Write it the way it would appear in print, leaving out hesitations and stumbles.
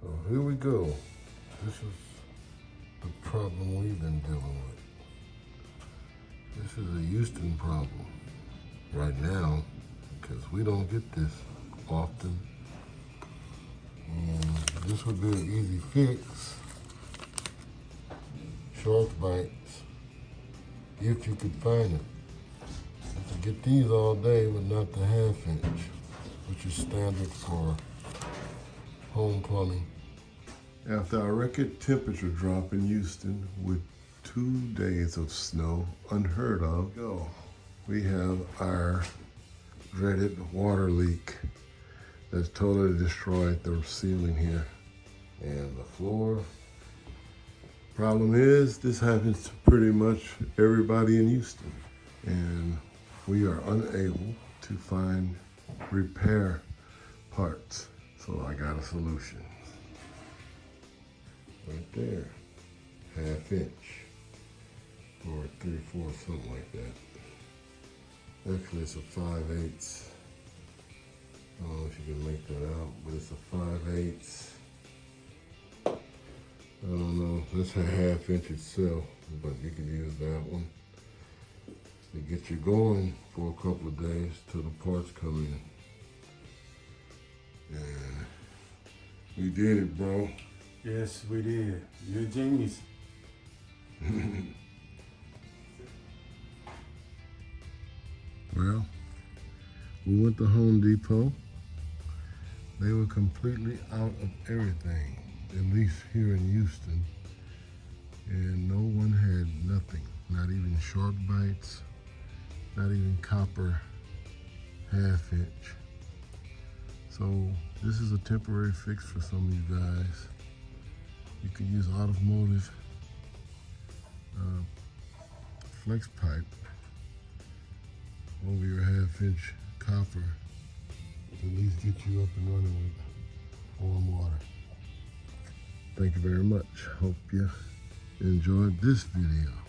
So here we go. This is the problem we've been dealing with. This is a Houston problem right now because we don't get this often. And this would be an easy fix. Shark bites, if you could find it. You can get these all day, but not the 1/2 inch, which is standard for home plumbing. After our record temperature drop in Houston with 2 days of snow, unheard of, we have our dreaded water leak that's totally destroyed the ceiling here and the floor. Problem is, this happens to pretty much everybody in Houston, and we are unable to find repair parts. So I got a solution. Right there, 1/2 inch or 3/4, something like that. Actually, it's a 5/8. I don't know if you can make that out, but it's a 5/8. I don't know, that's a 1/2 inch itself, but you can use that one to get you going for a couple of days till the parts come in. And we did it, bro. Yes, we did. You're a genius. Well, we went to Home Depot. They were completely out of everything, at least here in Houston. And no one had nothing, not even shark bites, not even copper 1/2 inch. So this is a temporary fix for some of you guys. You can use automotive flex pipe over your 1/2 inch copper to at least get you up and running with warm water. Thank you very much. Hope you enjoyed this video.